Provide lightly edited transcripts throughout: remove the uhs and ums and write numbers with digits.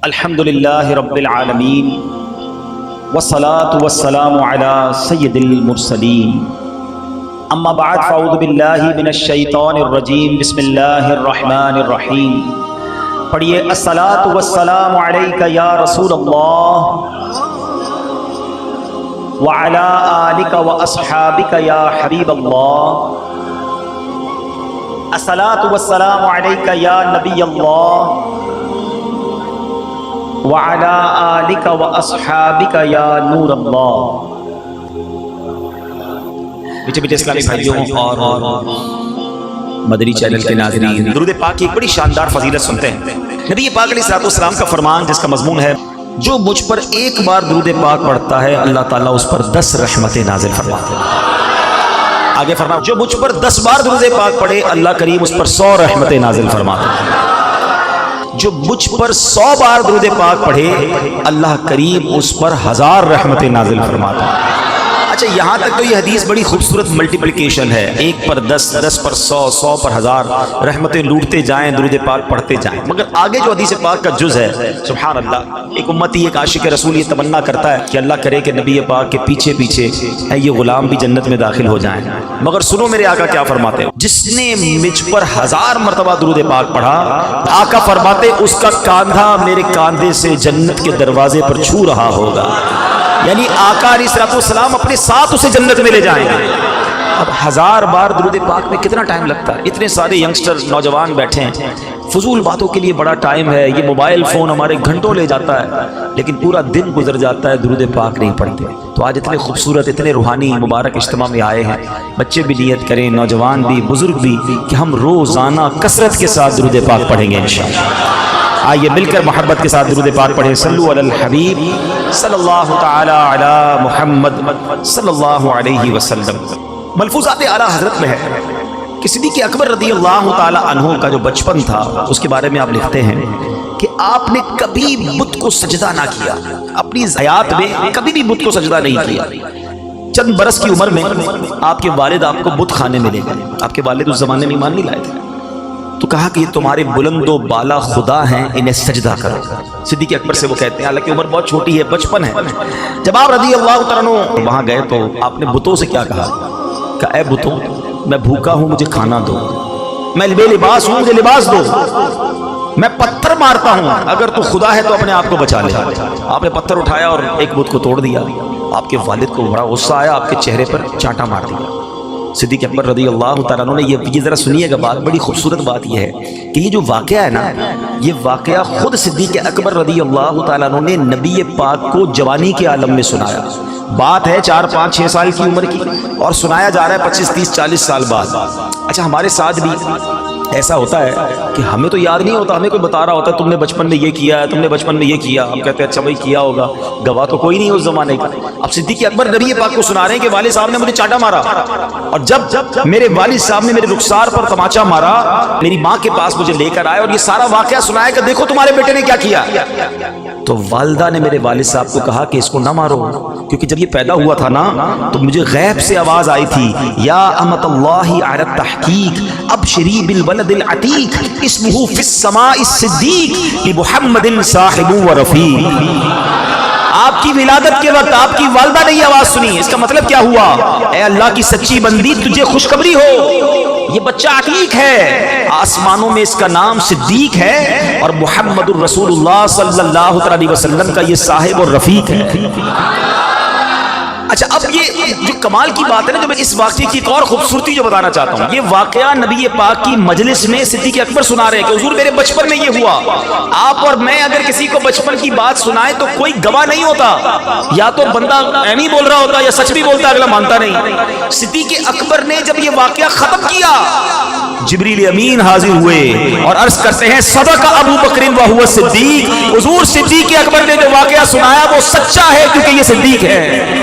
الحمدللہ رب العالمین والصلاة والسلام علی سید المرسلین اما بعد فاعوذ باللہ من الشیطان الرجیم بسم اللہ الرحمن الرحیم پڑھیے الصلاة والسلام علیک یا رسول اللہ وعلی آلک واصحابک یا حبیب اللہ الصلاة والسلام علیک یا نبی اللہ وعلی آلک واصحابک یا نور اللہ۔ میٹھے میٹھے اسلامی بھائیوں اور مدنی چینل کے ناظرین، درود پاک کی ایک بڑی شاندار فضیلت سنتے ہیں۔ نبی پاک علیہ الصلوۃ والسلام کا فرمان جس کا مضمون ہے جو مجھ پر ایک بار درود پاک پڑھتا ہے اللہ تعالیٰ اس پر 10 رحمتیں نازل فرماتے ہیں۔ آگے فرمایا جو مجھ پر 10 بار درود پاک پڑھے اللہ کریم اس پر 100 رحمتیں نازل فرماتے ہیں۔ جو مجھ پر 100 بار درود پاک پڑھے اللہ کریم اس پر 1000 رحمتیں نازل فرماتا ہے۔ اچھا یہاں تک تو یہ حدیث بڑی خوبصورت ملٹیپلیکیشن ہے، 1 پر 10، 10 پر 100، 100 پر 1000 رحمتیں لوٹتے جائیں، درود پاک پڑھتے جائیں۔ مگر آگے جو حدیث پاک کا جز ہے سبحان اللہ، ایک امتی ایک عاشق رسول یہ تمنا کرتا ہے کہ اللہ کرے کہ نبی پاک کے پیچھے پیچھے یہ غلام بھی جنت میں داخل ہو جائیں۔ مگر سنو میرے آقا کیا فرماتے ہیں، جس نے مجھ پر 1000 مرتبہ درود پاک پڑھا آقا فرماتے اس کا کاندھا میرے کاندھے سے جنت کے دروازے پر چھو رہا ہوگا، یعنی آقا علیہ الصلوۃ والسلام اپنے ساتھ اسے جنت میں لے جائیں گے۔ اب 1000 بار درود پاک میں کتنا ٹائم لگتا ہے؟ اتنے سارے ینگسٹر نوجوان بیٹھے ہیں، فضول باتوں کے لیے بڑا ٹائم ہے، یہ موبائل فون ہمارے گھنٹوں لے جاتا ہے، لیکن پورا دن گزر جاتا ہے درود پاک نہیں پڑھتے۔ تو آج اتنے خوبصورت اتنے روحانی مبارک اجتماع میں آئے ہیں، بچے بھی نیت کریں، نوجوان بھی، بزرگ بھی، کہ ہم روزانہ کثرت کے ساتھ درود پاک پڑھیں گے انشاءاللہ۔ آئیے مل کر محبت کے ساتھ درود پاک پڑھیں، صلو علی الحبیب صلی اللہ تعالی علی محمد صلی اللہ علیہ وسلم۔ ملفوظات اعلیٰ حضرت میں ہے کہ صدیق اکبر رضی اللہ تعالی عنہ کا جو بچپن تھا اس کے بارے میں آپ لکھتے ہیں کہ آپ نے کبھی بت کو سجدہ نہ کیا، اپنی حیات میں کبھی بھی بت کو سجدہ نہیں کیا۔ چند برس کی عمر میں آپ کے والد آپ کو بت خانے میں لے گئے، آپ کے والد اس زمانے میں ایمان نہیں لائے تھے، تو کہا کہ یہ تمہارے بلند و بالا خدا ہیں، انہیں سجدہ کرو۔ صدیق اکبر سے وہ کہتے ہیں، حالانکہ عمر بہت چھوٹی ہے، بچپن ہے، جب آپ رضی اللہ تعالیٰ عنہ وہاں گئے تو آپ نے بتوں سے کیا کہا کہ اے بتوں میں بھوکا ہوں مجھے کھانا دو، میں بے لباس ہوں مجھے لباس دو، میں پتھر مارتا ہوں اگر تو خدا ہے تو اپنے آپ کو بچا لے۔ آپ نے پتھر اٹھایا اور ایک بت کو توڑ دیا۔ آپ کے والد کو بڑا غصہ آیا، آپ کے چہرے پر چانٹا مار دیا۔ صدیق اکبر رضی اللہ تعالیٰ عنہ نے یہ ذرا سنیے گا بات، بڑی خوبصورت بات یہ ہے کہ یہ جو واقعہ ہے نا، یہ واقعہ خود صدیق اکبر رضی اللہ تعالیٰ عنہ نے نبی پاک کو جوانی کے عالم میں سنایا۔ بات ہے 4، 5، 6 سال کی عمر کی اور سنایا جا رہا ہے 25، 30، 40 سال بعد۔ اچھا ہمارے ساتھ بھی ایسا ہوتا ہے کہ ہمیں تو یاد نہیں ہوتا، ہمیں کوئی بتا رہا ہوتا ہے تم نے بچپن میں یہ کیا ہے، تم نے بچپن میں یہ کیا، ہم کہتے ہیں اچھا بھائی کیا ہوگا، گواہ تو کوئی نہیں اس زمانے کا۔ اب صدیق اکبر نبی پاک کو سنا رہے ہیں کہ والد صاحب نے مجھے چانٹا مارا، اور جب میرے والد صاحب نے میرے رخسار پر تماچا مارا میری ماں کے پاس مجھے لے کر آئے اور یہ سارا واقعہ سنایا کہ دیکھو تمہارے بیٹے نے کیا کیا، تو والدہ نے میرے والد صاحب کو کہا کہ اس کو نہ مارو، کیونکہ جب یہ پیدا ہوا تھا نا تو مجھے غیب سے آواز آئی تھی، یا امت اللہ علی التحقیق ابشری بالولد العتیق اسمہ فی السماء الصدیق لمحمد صاحب و رفیق۔ آپ کی ولادت کے وقت آپ کی والدہ نے یہ آواز سنی، اس کا مطلب کیا ہوا؟ اے اللہ کی سچی بندی تجھے خوشخبری ہو، یہ بچہ عتیق ہے، آسمانوں میں اس کا نام صدیق ہے اور محمد الرسول اللہ صلی اللہ علیہ وسلم کا یہ صاحب اور رفیق ہے۔ اچھا اب یہ جو کمال کی بات ہے نا، جو میں اس واقعے کی ایک اور خوبصورتی جو بتانا چاہتا ہوں، یہ واقعہ نبی پاک کی مجلس میں صدیق اکبر سنا رہے ہیں کہ حضور میرے بچپن میں یہ ہوا۔ آپ اور میں اگر کسی کو بچپن کی بات سنائے تو کوئی گواہ نہیں ہوتا، یا تو بندہ ایویں بول رہا ہوتا یا سچ بھی بولتا اگلا مانتا نہیں۔ صدیق اکبر نے جب یہ واقعہ ختم کیا جبریل امین حاضر ہوئے اور عرض کرتے ہیں صدق ابو بکر وہو صدیق، حضور صدیق اکبر نے جو واقعہ سنایا وہ سچا ہے کیونکہ یہ صدیق ہے۔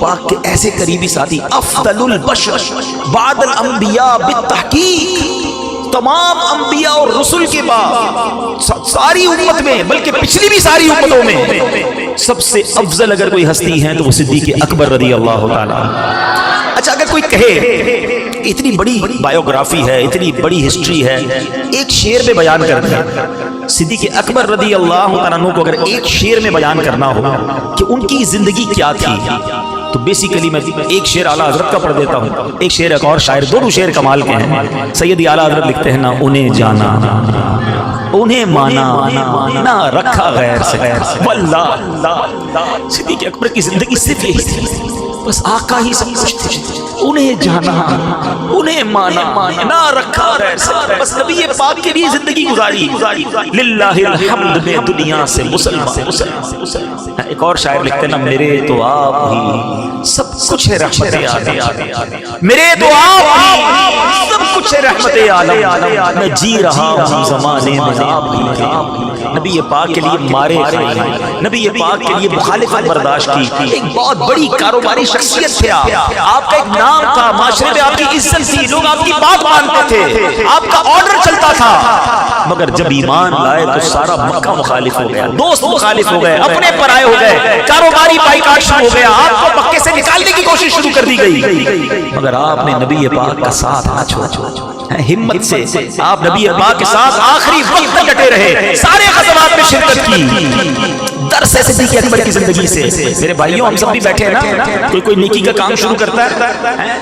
پاک کے ایسے قریبی ساتھی، افضل البشر بعد الانبیاء بالتحقیق، تمام انبیاء اور رسل کے بعد ساری امت میں بلکہ پچھلی بھی ساری امتوں میں سب سے افضل اگر کوئی ہستی ہے تو وہ صدیق اکبر رضی اللہ تعالی۔ اچھا اگر کوئی کہے اتنی بڑی بایوگرافی ہے، اتنی بڑی ہسٹری ہے، ایک شعر میں بیان کر دیں صدیق اکبر رضی اللہ تعالیٰ عنہ کو اگر ایک شعر میں بیان کرنا ہو کہ ان کی زندگی کیا تھی تو بیسیکلی میں ایک شعر اعلیٰ حضرت کا پڑھ دیتا ہوں، ایک شعر ایک اور شاعر، دونوں شعر کمال کے ہیں۔ سیدی اعلیٰ حضرت لکھتے ہیں، نہ انہیں جانا انہیں مانا نہ رکھا غیر سے، واللہ صدیق اکبر کی زندگی صرف یہی تھی، بس آقا ہی سب کچھ تھے، انہیں جانا انہیں مانا نہ رکھا غیر سے، بس نبی پاک کے لیے زندگی گزاری، للہ الحمد میں دنیا سے مسلمان۔ ایک اور شاعر لکھتے نا، میرے تو آپ ہی سب کچھ ہے رحمت عالم، میرے تو آپ ہی سب کچھ ہے رحمت عالم، میں جی رہا ہوں زمانے میں آپ ہی۔ نبی پاک کے لیے مارے کھائے، نبی پاک کے لیے مخالفت برداشت کی، ایک بہت بڑی کاروباری شخصیت تھے آپ کا ایک نام تھا، معاشرے میں آپ کی عزت تھی، لوگ آپ کی بات مانتے تھے، آپ کا آرڈر چلتا تھا، مگر جب ایمان لائے تو سارا مکہ مخالف ہو گیا، دوست مخالف ہو گئے، اپنے پرائے ہو گئے، کاروباری بائیکاٹ شروع ہو گیا، آپ کو مکے سے نکالنے کی کوشش شروع کر دی گئی، مگر آپ نے نبی پاک کا ساتھ نہ چھوڑا، ہمت سے آپ نبی پاک کے ساتھ آخری وقت تک ڈٹے رہے، سارے غزوات میں شرکت کی۔ درس ہے صدیق اکبر کی زندگی سے میرے بھائیوں، ہم سب بھی بیٹھے ہیں نا، کوئی نیکی کا کام شروع کرتا ہے،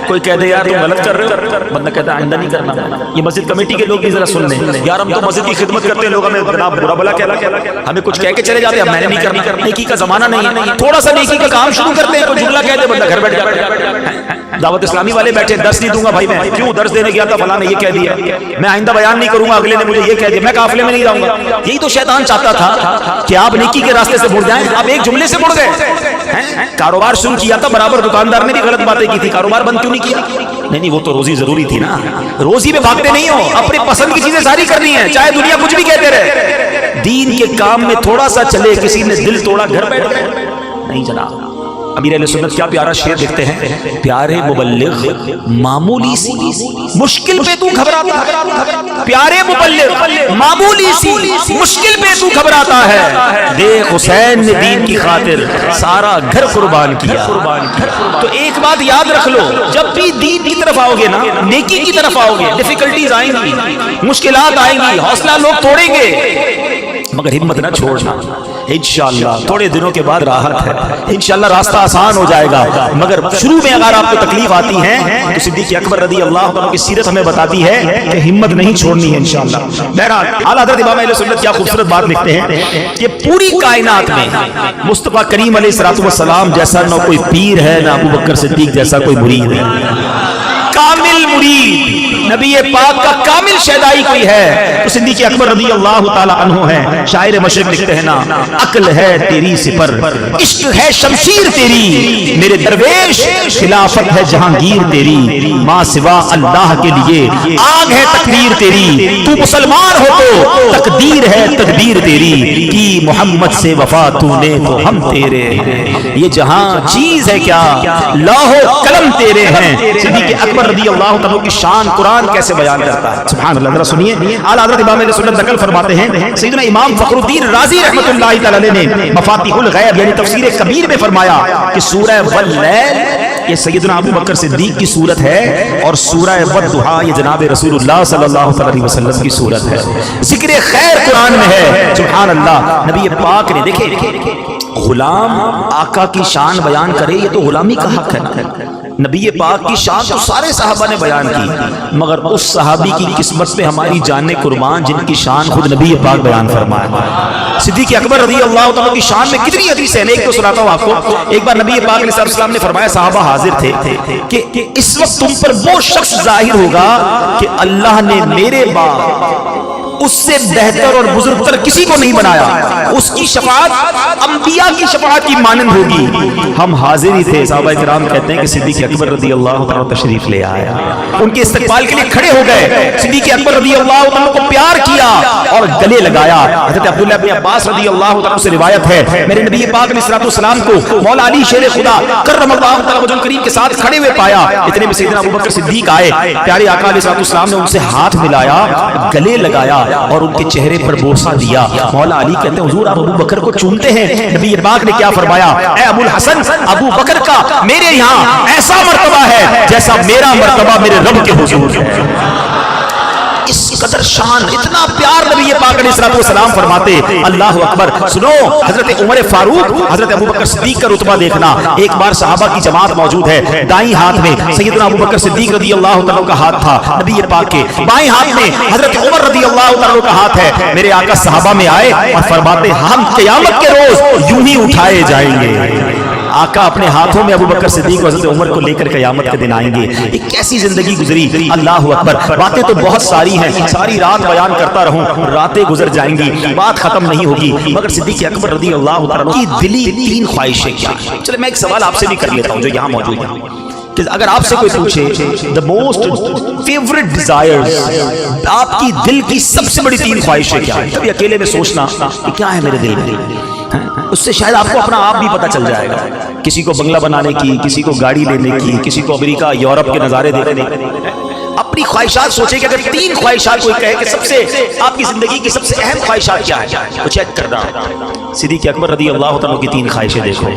کوئی کہہ دے یار تم غلط کر رہے ہو، بندہ کہتا ہے آئندہ نہیں کرنا۔ یہ مسجد کمیٹی کے لوگ بھی ذرا سن لیں، یار ہم تو مسجد کی خدمت کرتے ہیں، لوگ ہمیں جناب برا بلا کہتے ہیں، ہمیں کچھ کہہ کے چلے جاتے ہیں، میں نے نہیں کرنا، نیکی کا زمانہ نہیں ہے، تھوڑا سا نیکی کا کام شروع کرتے ہیں تو جملہ کہتے ہیں، بندہ گھر بیٹھ جاتا۔ دعوت اسلامی والے بیٹھے، درس نہیں دوں گا بھائی، میں کیوں درس دینے گیا تھا، فلاں نے یہ کہہ دیا، میں آئندہ بیان نہیں کروں گا، اگلے نے مجھے یہ کہہ دیا، میں قافلے میں نہیں رہوں گا۔ یہی تو شیطان چاہتا تھا کہ آپ نیکی کے راستے سے مڑ جائیں، آپ ایک جملے سے مڑ گئے۔ کاروبار شروع کیا تھا، برابر دکاندار نے بھی غلط باتیں کی تھی، کاروبار بند کیوں نہیں کیا؟ نہیں وہ تو روزی ضروری تھی نا، روزی میں بھاگتے نہیں ہو، اپنی پسند کی چیزیں ساری کرنی ہیں، چاہے دنیا کچھ بھی کہتے رہے، دین کے کام میں تھوڑا سا چلے، کسی نے دل توڑا گھر بیٹھ گئے، نہیں جناب۔ امیر اہل سنت کیا پیارا شعر لکھتے ہیں، پیارے مبلغ معمولی سی مشکل پہ تو گھبراتا ہے، پیارے مبلغ معمولی سی مشکل پہ تو گھبراتا ہے، دیکھ حسین نے دین کی خاطر سارا گھر قربان کیا۔ تو ایک بات یاد رکھ لو، جب بھی دین کی طرف آؤ گے نا، نیکی کی طرف آؤ گے، ڈیفیکلٹیز آئیں گی، مشکلات آئیں گی، حوصلہ لوگ توڑیں گے، مگر ہمت نہ چھوڑنا، انشاءاللہ تھوڑے دنوں کے بعد راحت ہے، انشاءاللہ راستہ آسان ہو جائے گا، مگر شروع میں اگر آپ کو تکلیف آتی ہے تو صدیق اکبر رضی اللہ عنہ کی سیرت ہمیں بتاتی ہے کہ ہمت نہیں چھوڑنی ہے انشاءاللہ۔ بہرحال اعلیٰ حضرت امام اہل سنت کیا خوبصورت بات لکھتے ہیں کہ پوری کائنات میں مصطفیٰ کریم علیہ الصلوۃ والسلام جیسا نہ کوئی پیر ہے، نہ ابو بکر صدیق جیسا کوئی مرید ہے، کامل مرید نبی پاک کا کامل شیدائی کوئی ہے تو صدیق اکبر رضی اللہ تعالی عنہ ہے۔ شاعر مشرق لکھتے ہیں نا، عقل ہے تیری سپر، عشق ہے شمشیر تیری، میرے درویش خلافت ہے جہانگیر تیری، ماں سوا اللہ کے لیے آگ ہے تقدیر تیری، تو مسلمان ہو تو تقدیر ہے تقدیر تیری، کی محمد سے وفا تو نے تو ہم تیرے، یہ جہاں چیز ہے کیا لوح و قلم تیرے ہیں۔ صدیق اکبر رضی اللہ تعالیٰ کی شان قرآن کیسے بیان کرتا ہے، سبحان اللہ۔ ذرا سنیے، اعلیٰ حضرت امام اہل سنت نقل فرماتے ہیں، سیدنا امام فخر الدین رازی رحمۃ اللہ تعالی نے مفاتیح الغیب یعنی تفسیر کبیر میں فرمایا کہ سورہ واللیل یہ سیدنا ابو بکر صدیق کی صورت ہے، اور سورہ والضحیٰ یہ جناب رسول اللہ صلی اللہ علیہ وسلم کی صورت ہے، ذکر خیر قرآن میں ہے، سبحان اللہ۔ نبی پاک نے دیکھے غلام آقا کی شان بیان کرے، یہ تو غلامی کا حق ہے، نبی پاک کی شان تو سارے صحابہ نے بیان کی، مگر اس صحابی کی قسمت میں ہماری جانیں قربان جن کی شان خود نبی پاک بیان فرمایا۔ صدیق اکبر رضی اللہ تعالیٰ کی شان میں کتنی حدیث ہیں، ایک تو سناتا ہوں آپ کو۔ ایک بار نبی پاک علیہ السلام نے فرمایا، صحابہ حاضر تھے کہ اس وقت تم پر وہ شخص ظاہر ہوگا کہ اللہ نے میرے بعد اس سے بہتر اور بزرگ تر کسی کو نہیں بنایا. اس کی شفاعت انبیاء کی شفاعت کی مانند ہوگی. ہم حاضر ہی تھے. صحابہ کرام کہتے ہیں کہ صدیق اکبر رضی اللہ عنہ تشریف لے آئے, ان کے استقبال کے لیے کھڑے ہو گئے. صدیق اکبر رضی اللہ عنہ کو پیار کیا اور گلے لگایا. حضرت عبداللہ بن عباس رضی اللہ عنہ سے روایت ہے, میرے نبی پاک علیہ الصلوۃ والسلام کو مولا علی شیر خدا کرم اللہ تعالی وجہ کریم کے ساتھ کھڑے ہوئے پایا. اتنے میں سیدنا ابوبکر صدیق آئے. پیارے آقا علیہ الصلوۃ والسلام نے ان سے ہاتھ ملایا, گلے لگایا اور ان کے چہرے پر بوسہ دیا. مولا علی کہتے ہیں حضور آپ ابو بکر کو چومتے ہیں. نبی پاک نے کیا فرمایا, اے ابو الحسن, ابو بکر کا میرے یہاں ایسا مرتبہ ہے جیسا میرا مرتبہ میرے رب کے حضور ہے. اس قدر شان, اتنا پیار نبی پاک علیہ الصلوۃ والسلام فرماتے. اللہ اکبر. سنو, حضرت عمر فاروق, حضرت ابوبکر صدیق کا رتبہ دیکھنا. ایک بار صحابہ کی جماعت موجود ہے, دائیں ہاتھ میں سیدنا ابوبکر صدیق رضی اللہ عنہ کا ہاتھ تھا نبی پاک کے, بائیں ہاتھ میں حضرت عمر رضی اللہ عنہ کا ہاتھ ہے. میرے آقا صحابہ میں آئے اور فرماتے ہم قیامت کے روز یوں ہی اٹھائے جائیں گے. آقا اپنے ہاتھوں میں ابوبکر صدیق اور حضرت عمر کو لے کر قیامت کے دن آئیں گے. ایک کیسی زندگی گزری. اللہ اکبر. باتیں تو بہت ساری ہیں, ساری رات بیان کرتا رہوں, راتیں گزر جائیں گی, بات ختم نہیں ہوگی. مگر صدیق اکبر رضی اللہ عنہ کی دلی تین خواہشیں کیا ہیں. چلے میں ایک سوال آپ سے بھی کر لیتا ہوں جو یہاں موجود ہے, کہ اگر آپ سے کوئی پوچھے the most favorite desires, آپ کی دل کی سب سے بڑی تین خواہشیں کیا ہیں, کبھی اکیلے میں سوچنا کہ کیا ہے میرے دل میں, اس سے شاید آپ کو اپنا آپ بھی پتہ چل جائے گا. کسی کو بنگلہ بنانے کی, کسی کو گاڑی لینے کی, کسی کو امریکہ یورپ کے نظارے دیکھنے کی. اپنی خواہشات سوچیں کہ اگر تین خواہشات کوئی کہے کہ سب سے آپ کی زندگی کی سب سے اہم خواہشات کیا ہے, وہ چیک کرنا. صدیق اکبر رضی اللہ عنہ کی تین خواہشیں دیکھو.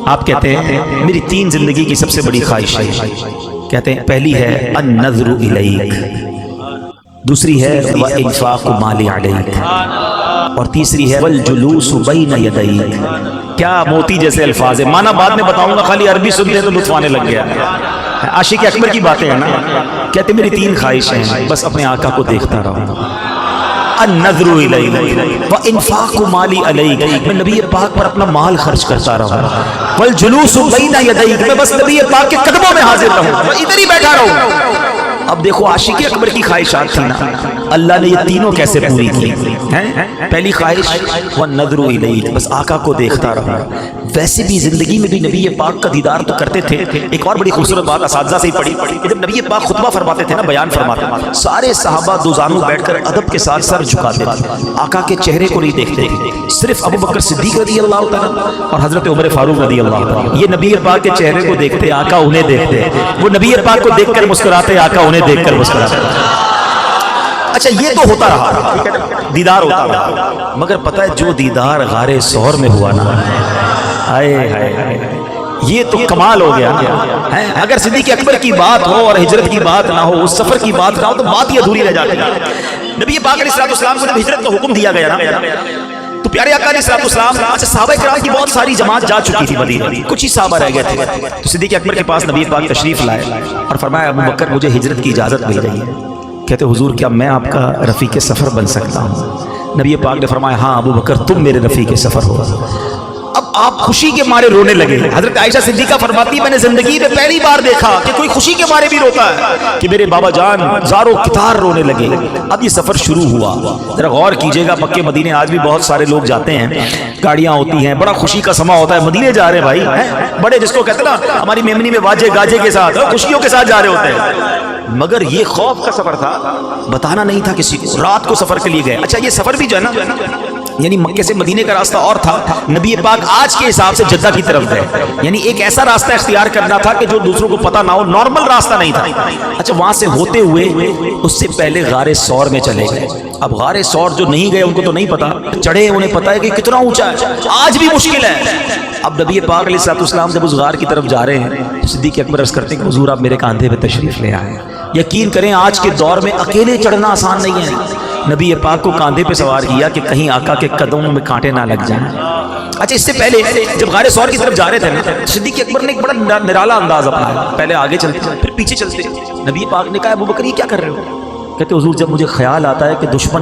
آپ کہتے ہیں میری تین زندگی کی سب سے بڑی خواہش ہے. کہتے ہیں پہلی ہے النظر الیک, دوسری ہے وانفاق مال علیک, اور تیسری ہے والجلوس بین یدیک. کیا موتی جیسے الفاظ ہے, معنی بعد میں بتاؤں گا, خالی عربی سنتے تو لطف آنے لگ گیا. عاشق اکبر کی باتیں ہیں نا. کہتے میری تین خواہشیں ہیں, بس اپنے آقا کو دیکھتا رہوں. النظر الیک وانفاق مالی علیک, میں نبی پاک پر اپنا مال خرچ کرتا رہوں. والجلوس بین یدیک, میں بس نبی پاک کے قدموں میں حاضر رہوں, میں ادھر ہی بیٹھا رہوں. اب دیکھو عاشق اکبر کی خواہشات تھی نا, اللہ نے یہ تینوں کیسے پوری کی ہیں. پہلی خواہش والنظر الیک, بس آقا کو دیکھتا رہا. ویسے بھی زندگی میں بھی نبی پاک کا دیدار تو کرتے تھے. ایک اور بڑی خوبصورت بات اساتذہ سے ہی پڑھی, جب نبی پاک خطبہ فرماتے تھے نا, بیان فرماتے, سارے صحابہ دو زانوں بیٹھ کر ادب کے ساتھ سر جھکاتے تھے, آقا کے چہرے کو نہیں دیکھتے تھے. صرف ابوبکر صدیق رضی اللہ تعالیٰ اور حضرت عمر فاروق رضی اللہ تعالیٰ, یہ نبی پاک کے چہرے کو دیکھتے, آقا انہیں دیکھتے. وہ نبی پاک کو دیکھ کر مسکراتے, آقا انہیں دیکھ کر مسکراتے. اچھا یہ تو ہوتا رہا, دیدار ہوتا رہا. مگر پتہ ہے جو دیدار غار ثور میں ہوا نا, یہ تو کمال ہو گیا. اگر صدیق اکبر کی بات ہو اور ہجرت کی بات نہ ہو, اس سفر کی بات نہ ہو, تو بات ہی ادھوری رہ جاتی ہے. نبی پاک علیہ الصلوۃ والسلام کو جب ہجرت کا حکم دیا گیا نا, تو پیارے آقا علیہ الصلوۃ والسلام, اچھا صحابہ کرام کی بہت ساری جماعت جا چکی تھی مدینہ, کچھ ہی صحابہ رہ گئے تھے. تو صدیق اکبر کے پاس نبی پاک تشریف لائے اور فرمایا ابو بکر مجھے ہجرت کی اجازت مل گئی ہے. کہتے حضور کیا میں آپ کا رفیق سفر بن سکتا ہوں؟ نبی پاک نے فرمایا ہاں ابو بکر تم میرے رفیق سفر ہو. اب آپ خوشی کے مارے رونے لگے. حضرت عائشہ صدیقہ فرماتی میں نے زندگی میں پہلی بار دیکھا کہ کوئی خوشی کے مارے بھی روتا ہے, کہ میرے بابا جان زارو کتار رونے لگے. اب یہ سفر شروع ہوا. ذرا غور کیجئے گا, مکے مدینے آج بھی بہت سارے لوگ جاتے ہیں, گاڑیاں ہوتی ہیں, بڑا خوشی کا سما ہوتا ہے, مدینے جا رہے ہیں بھائی, بڑے جس کو کہتے ہیں نا ہماری میمنی میں واجے گاجے کے ساتھ خوشیوں کے ساتھ جا رہے ہوتے ہیں. مگر یہ خوف کا سفر تھا, بتانا نہیں تھا کسی کو. رات کو سفر کے لیے گئے. اچھا یہ سفر بھی جو ہے نا, یعنی مکے سے مدینے کا راستہ اور تھا, نبی پاک آج کے حساب سے جدہ کی طرف گئے, یعنی ایک ایسا راستہ اختیار کرنا تھا کہ جو دوسروں کو پتہ نہ ہو, نارمل راستہ نہیں تھا. اچھا وہاں سے ہوتے ہوئے اس سے پہلے غار ثور میں چلے گئے. اب غار ثور جو نہیں گئے ان کو تو نہیں پتا, چڑھے انہیں پتا ہے کہ کتنا اونچا ہے, آج بھی مشکل ہے. اب نبی پاک علیہ الصلوۃ والسلام جب اس غار کی طرف جا رہے ہیں, صدیق اکبر عرض کرتے ہیں کہ حضور آپ میرے کاندھے پہ تشریف لے آئے. یقین کریں آج کے دور میں اکیلے چڑھنا آسان نہیں ہے. نبی پاک کو کاندھے پہ سوار کیا کہ کہیں آقا کے قدموں میں کانٹے نہ لگ جائیں. اچھا اس سے پہلے جب غار ثور کی طرف جا رہے تھے نا, صدیق اکبر نے ایک بڑا نرالا انداز اپنایا. پہلے آگے چلتے پھر پیچھے چلتے. نبی پاک نے کہا ابو بکر یہ کیا کر رہے ہو؟ کہتے حضور جب مجھے خیال آتا ہے کہ دشمن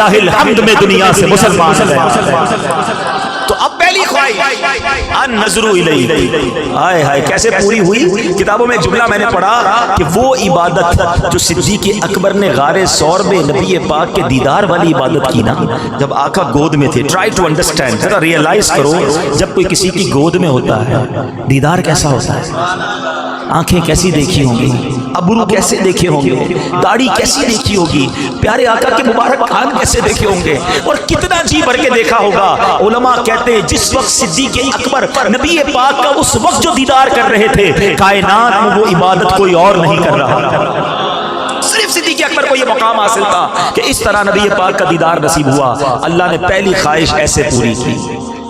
للہ الحمد میں دنیا سے مسلمان ہے۔ تو اب پہلی خواہش النظر الیہ، ہائے ہائے کیسے پوری ہوئی؟ کتابوں میں جملہ میں نے پڑھا کہ وہ عبادت جو صدیق اکبر نے غار ثور میں نبی پاک کے دیدار والی عبادت کی نا، جب آقا گود میں تھے، ٹرائی ٹو انڈرسٹینڈ، ذرا ریئلائز کرو، جب کوئی کسی کی گود میں ہوتا ہے دیدار کیسا ہوتا ہے؟ آنکھیں کیسی دیکھی ہوں گی، ابرو کیسے دیکھے ہوں گے، داڑھی کیسی دیکھی ہوگی، پیارے آقا کے مبارک کان کیسے دیکھے ہوں گے، اور کتنا جی بھر کے دیکھا ہوگا۔ علماء کہتے ہیں جس وقت صدیق اکبر نبی پاک کا اس وقت جو دیدار کر رہے تھے، کائنات میں وہ عبادت کوئی اور نہیں کر رہا تھا، صرف صدیق اکبر کو یہ مقام حاصل تھا کہ اس طرح نبی پاک کا دیدار نصیب ہوا۔ اللہ نے پہلی خواہش ایسے پوری کی۔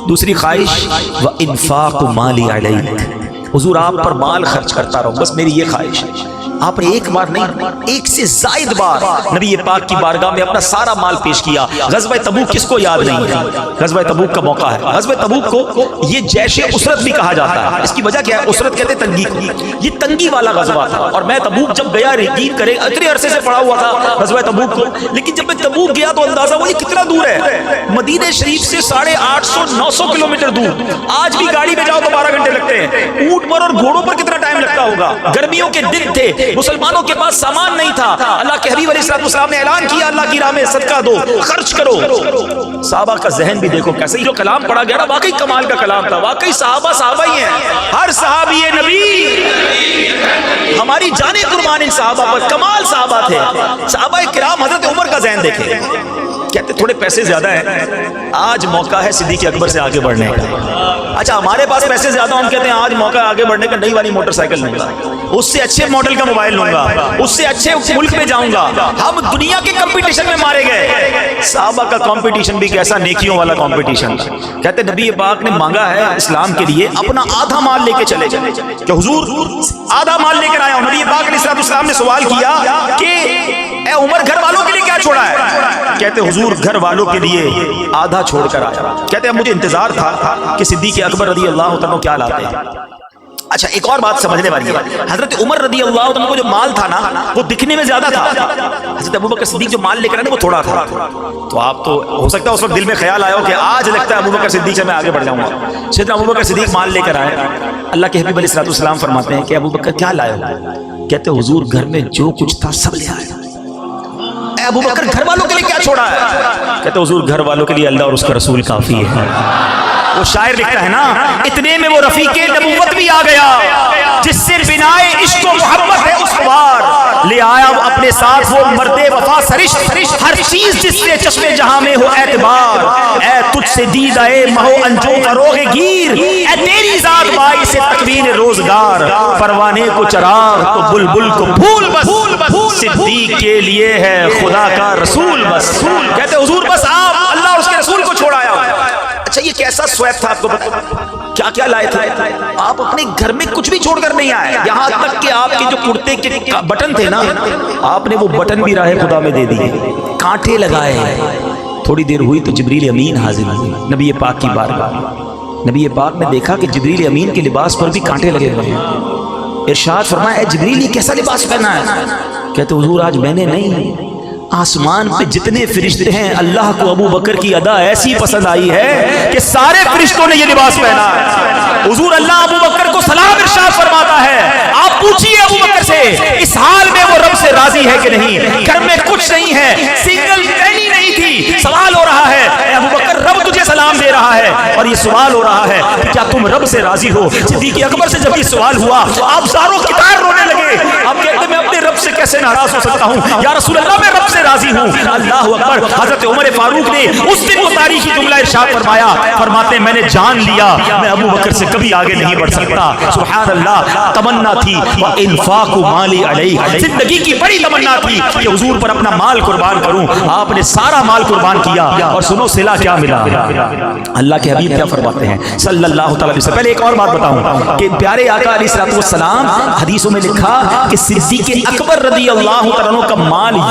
دوسری خواہش وَإِنفَاقُ مَالِي عَلَيْكَ، حضور آپ پر مال خرچ کرتا رہو، بس میری یہ خواہش ہے۔ آپ نے ایک بار نہیں، ایک سے زائد بار نبی پاک کی بارگاہ میں اپنا سارا مال پیش کیا۔ غزوہ تبوک کس کو یاد نہیں ہے؟ غزوہ تبوک کا موقع ہے۔ غزوہ تبوک کو یہ جیش اسرت بھی کہا جاتا ہے۔ اس کی وجہ کیا ہے؟ اسرت کہتے ہیں تنگی کو، یہ تنگی والا غزوہ تھا۔ اور میں تبوک جب گیا، یقین کرے اتنے عرصے سے پڑا ہوا تھا غزوہ تبوک کو، لیکن جب میں تبوک گیا تو اندازہ ہوا یہ کتنا دور ہے، مدینہ شریف سے 850-900 کلومیٹر دور۔ آج بھی گاڑی میں جاؤ تو 12 گھنٹے لگتے ہیں، اونٹ پر اور گھوڑوں پر کتنا ٹائم لگتا ہوگا۔ گرمیوں کے دن تھے، مسلمانوں کے پاس سامان نہیں تھا، اللہ کے حبیب علیہ السلام نے اعلان کیا اللہ کی راہ میں صدقہ دو، خرچ کرو۔ صحابہ کا ذہن بھی دیکھو کیسے، جو کلام پڑھا گیا نا واقعی کمال کا کلام تھا، واقعی صحابہ ہی ہیں، ہر صحابی نبی، ہماری جانیں قربان ان صحابہ پر، کمال صحابہ تھے۔ صحابہ کرام حضرت عمر کا ذہن دیکھیں، کہتے تھوڑے پیسے زیادہ ہیں، آج موقع ہے صدیق اکبر سے آگے بڑھنے کا۔ اچھا ہمارے پاس پیسے زیادہ، ہم کہتے ہیں آج موقع ہے آگے بڑھنے کا، نئی والی موٹر سائیکل لوں گا، اس سے اچھے ماڈل کا موبائل لوں گا، اس سے اچھے ملک میں جاؤں گا۔ ہم دنیا کے کمپٹیشن میں مارے گئے۔ صحابہ کا کمپٹیشن بھی کیسا، نیکیوں والا کمپٹیشن۔ کہتے نبی پاک نے مانگا ہے اسلام کے لیے اپنا آدھا مال لے کے چلے جائے، کہ حضور آدھا مال لے کر آیا ہوں۔ نبی پاک علیہ السلام نے سوال کیا کہ اے عمر گھر والوں کے لیے کیا چھوڑا ہے؟ کہتے حضور گھر والوں کے لیے آدھا چھوڑ کر آیا۔ کہتے ہیں مجھے انتظار تھا کہ صدیق اکبر رضی اللہ عنہ کیا لاتے ہیں۔ اچھا ایک اور بات سمجھنے والی ہے، حضرت عمر رضی اللہ عنہ کو جو مال تھا نا وہ دکھنے میں زیادہ تھا، حضرت ابوبکر صدیق جو مال لے کر آئے وہ تھوڑا تھا۔ تو آپ تو ہو سکتا ہے اس وقت دل میں خیال آیا ہو کہ آج لگتا ہے ابوبکر صدیق سے میں آگے بڑھ جاؤں گا۔ سیدنا ابوبکر صدیق مال لے کر آئے، اللہ کے حبیب علیہ السلام فرماتے ہیں کہ ابوبکر کیا لائے ہو؟ کہتے حضور گھر میں جو کچھ تھا سب لے آئے۔ اے ابوبکر گھر والوں کے لیے کیا چھوڑا ہے؟ کہتے حضور گھر والوں کے لیے اللہ اور اس کا رسول کافی ہے۔ وہ شاعر لکھتا ہے نا، اتنے میں وہ رفیق نبوت بھی آ گیا، جس سے بنائے عشق و محبت ہے استوار، لے آیا وہ اپنے ساتھ وہ مرد وفا سرشت، ہر چیز جس سے چشم جہاں میں ہو اعتبار، اے تجھ سے دید اے مہو انجو فروغ گیر، اے تیری ذات باعث تکوین روزگار، پروانے کو چراغ تو بلبل کو پھول، بس صدیق کے لیے ہے خدا کا رسول بس۔ کہتے حضور بس آپ اللہ اور اس کے رسول کو چھوڑایا۔ اچھا یہ کیسا سویب تھا آپ کو کیا کیا لائے تھے؟ آپ اپنے گھر میں کچھ بھی چھوڑ کر نہیں آئے، یہاں تک کہ آپ کے جو کرتے کے بٹن تھے نا آپ نے وہ بٹن بھی راہ خدا میں دے دیے، کانٹے لگائے۔ تھوڑی دیر ہوئی تو جبریل امین حاضر ہوئے نبی پاک کی بارگاہ۔ نبی پاک نے دیکھا کہ جبریل امین کے لباس پر بھی کانٹے لگے ہوئے ہیں۔ ارشاد فرمایا اے جبریل یہ کیسا لباس پہنا ہے؟ کہتے حضور آج میں نے نہیں، آسمان پہ جتنے فرشتے ہیں اللہ کو ابو بکر کی ادا ایسی پسند آئی ہے کہ سارے فرشتوں نے یہ لباس پہنا ہے۔ حضور اللہ ابو بکر کو سلام ارشاد فرماتا ہے، آپ پوچھئے ابو بکر سے اس حال میں وہ رب سے راضی ہے کہ نہیں؟ گھر میں کچھ نہیں ہے، سنگل پینی نہیں تھی۔ سوال ہو رہا ہے اے ابو بکر رب تجھے سلام دے رہا ہے، اور یہ سوال ہو رہا ہے کہ کیا تم رب سے راضی ہو؟ صدیق اکبر سے جب یہ سوال ہوا آپ زاروں کتار رونے لگے۔ آپ کہتے میں اپنے رب سے کیسے ناراض ہو سکتا ہوں یا رسول اللہ میں رب سے راضی ہوں۔ اللہ اکبر۔ حضرت عمر فاروق نے اس دن وہ تاریخی جملہ ارشاد فرمایا، فرماتے میں نے جان لیا میں ابو بکر سے کبھی آگے نہیں بڑھ سکتا۔ سبحان اللہ، تمنا تھی انفاق مالی علیہ، زندگی کی بڑی تمنا تھی کہ حضور پر اپنا مال قربان کروں۔ آپ نے سارا مال قربان کیا، اور سنو صلہ کیا ملا۔ اللہ کے حبیب کیا فرماتے ہیں صلی اللہ تعالی علیہ وسلم۔ پہلے ایک اور بات بتاؤں کہ پیارے آقا علیہ الصلوۃ والسلام حدیثوں میں لکھا کہ صدیق اکبر رضی اللہ تعالیٰ عنہ کا مال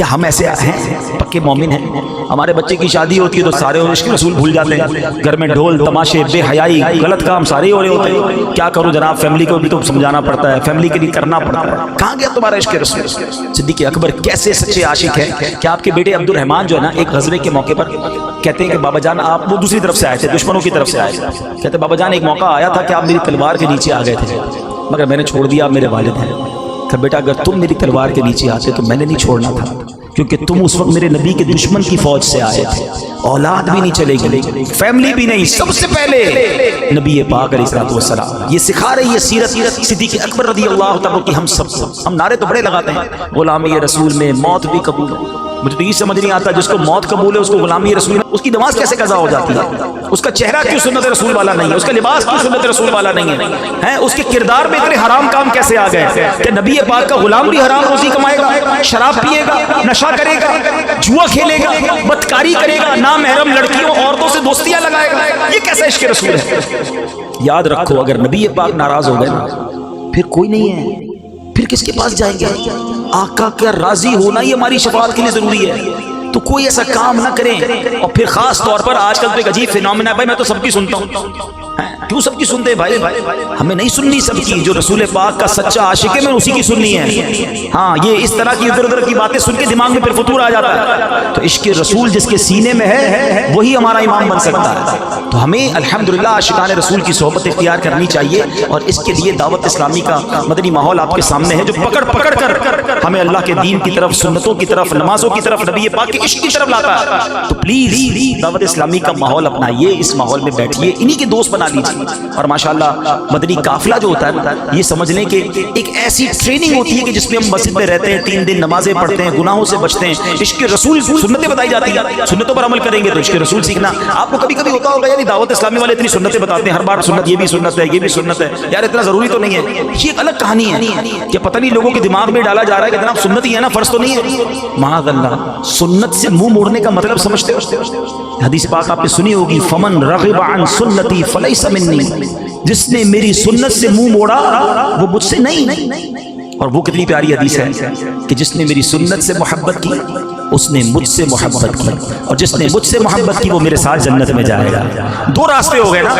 کیا ہم ایسے ہیں پکے مومن ہیں؟ ہمارے بچے کی شادی ہوتی ہے تو سارے عشق رسول بھول جاتے ہیں، گھر میں ڈھول تماشے بے حیائی غلط کام سارے ہو رہے ہوتے ہیں. کیا کروں جناب، فیملی کو بھی تو سمجھانا پڑتا ہے، فیملی کے لیے کرنا پڑتا ہے. کہاں گیا تمہارا عشق رسول؟ صدیق اکبر کیسے سچے عاشق ہیں کہ آپ کے بیٹے عبد الرحمن جو ہے نا، ایک غزوے کے موقع پر کہتے ہیں کہ بابا جان آپ، وہ دوسری طرف سے آئے تھے، دشمنوں کی طرف سے آئے تھے، کہتے بابا جان ایک موقع آیا تھا کہ آپ میری تلوار کے نیچے آ گئے تھے مگر میں نے چھوڑ دیا، آپ میرے والد ہیں. کہ بیٹا اگر تم میری تلوار کے نیچے آتے تو میں نے نہیں چھوڑنا تھا، کیونکہ تم اس وقت میرے نبی کے دشمن کی فوج سے آئے تھے. اولاد بھی نہیں چلے گی، فیملی بھی نہیں، سب سے پہلے نبی پاک علیہ الصلوۃ والسلام. یہ سکھا رہی ہے سیرت صدیق اکبر رضی اللہ تعالیٰ کی. ہم سب کو، ہم نعرے تو بڑے لگاتے ہیں، غلامی رسول میں موت بھی قبول. مجھے تو یہ سمجھ نہیں آتا، جس کو موت قبول ہے اس کو غلامی رسول میں اس کی نماز کیسے قضا ہو جاتی ہے؟ اس کا چہرہ کیوں سنت رسول والا نہیں ہے؟ اس کا لباس کیوں سنت رسول والا نہیں ہے؟ اس کے کردار میں اتنے حرام کام کیسے آ گئے کہ نبی پاک کا غلام بھی حرام روزی کمائے گا، شراب پیے گا، نشہ کرے گا، جوا کھیلے گا، بدکاری کرے گا، نامحرم لڑکیوں عورتوں سے دوستیاں لگائے گا؟ یہ کیسا عشق رسول ہے؟ یاد رکھو، اگر نبی پاک ناراض ہو گئے نا پھر کوئی نہیں ہے، پھر کس کے پاس جائیں گے؟ آقا کا راضی ہونا ہی ہماری شفاعت کے لیے ضروری ہے. تو کوئی ایسا کام نہ کریں. اور پھر خاص طور پر آج کل تو ایک عجیب فینومینا ہے، بھائی میں تو سب کی سنتا ہوں. کیوں سب کی سنتے ہیں بھائی؟ ہمیں نہیں سننی سب کی. جو رسول پاک کا سچا عاشق ہے میں اسی کی سننی ہے. ہاں، یہ اس طرح کی ادھر ادھر کی باتیں سن کے دماغ میں پھر فطور آ جاتا ہے. تو عشق رسول جس کے سینے میں ہے وہی ہمارا امام بن سکتا ہے. تو ہمیں الحمدللہ عاشقان رسول کی صحبت اختیار کرنی چاہیے، اور اس کے لیے دعوت اسلامی کا مدنی ماحول آپ کے سامنے ہے جو پکڑ پکڑ کر ہمیں اللہ کے دین کی طرف، سنتوں کی طرف، نمازوں کی طرف، نبی پاک کے عشق کی طرف لاتا ہے. تو پلیز دعوت اسلامی کا ماحول اپنائیے، اس ماحول میں بیٹھیے، انہی کے دوست بنا لیجیے. اور ماشاءاللہ مدنی قافلہ جو ہوتا ہے یہ سمجھ لیں کہ ایک ایسی ٹریننگ ہوتی ہے کہ جس میں ہم مسجد میں رہتے ہیں، 3 دن نمازیں پڑھتے ہیں، گناہوں سے بچتے ہیں، عشق رسول سنتیں بتائی جاتی ہیں، سنتوں پر عمل کریں گے تو عشق رسول سیکھنا. آپ کو کبھی کبھی ہوتا ہوگا یعنی دعوت اسلامی والے اتنی سنتیں بتاتے ہیں، ہر بار سنت، یہ بھی سنت ہے، یہ بھی سنت ہے، یار اتنا ضروری تو نہیں ہے. یہ ایک الگ کہانی ہے کہ پتہ نہیں لوگوں کے دماغ میں ڈالا جا رہا ہے کہ جناب سنت ہی ہے نا، فرض تو نہیں ہے. معاذ اللہ، سنت سے منہ موڑنے کا مطلب سمجھتے ہو؟ حدیث پاک آپ نے سنی ہوگی، فمن رغب عن سنتی فلیس منی، جس نے میری سنت سے منہ موڑا وہ مجھ سے نہیں. اور وہ کتنی پیاری حدیث ہے کہ جس نے میری سنت سے محبت کی اس نے مجھ سے محبت کی، اور جس نے مجھ سے محبت کی وہ میرے ساتھ جنت میں جائے گا. 2 راستے ہو گئے نا.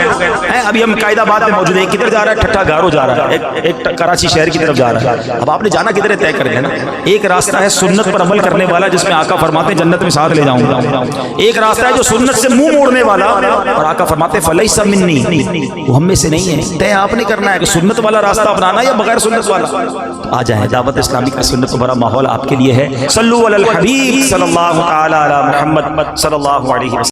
ابھی ہم قائد آباد میں موجود ہیں، ایک کدھر جا رہا ہے، ٹھٹھا گارو جا رہا ہے، ایک کراچی شہر کی طرف جا رہا ہے. اب آپ نے جانا کدھر ہے طے کر کے نا. ایک راستہ ہے سنت پر عمل کرنے والا جس میں آقا فرماتے ہیں جنت میں ساتھ لے جاؤں گا. ایک راستہ ہے جو سنت سے منہ موڑنے والا، اور آقا فرماتے ہیں فلیس منی، وہ ہم میں سے نہیں ہے. طے آپ نے کرنا ہے کہ سنت والا راستہ اپنانا یا بغیر سنت والا. آ جائیں، دعوت اسلامی کا سنت بھرا ماحول آپ کے لیے ہے. صلو علی الحبیب صلی اللہ تعالی علی محمد صلی اللہ علیہ وسلم.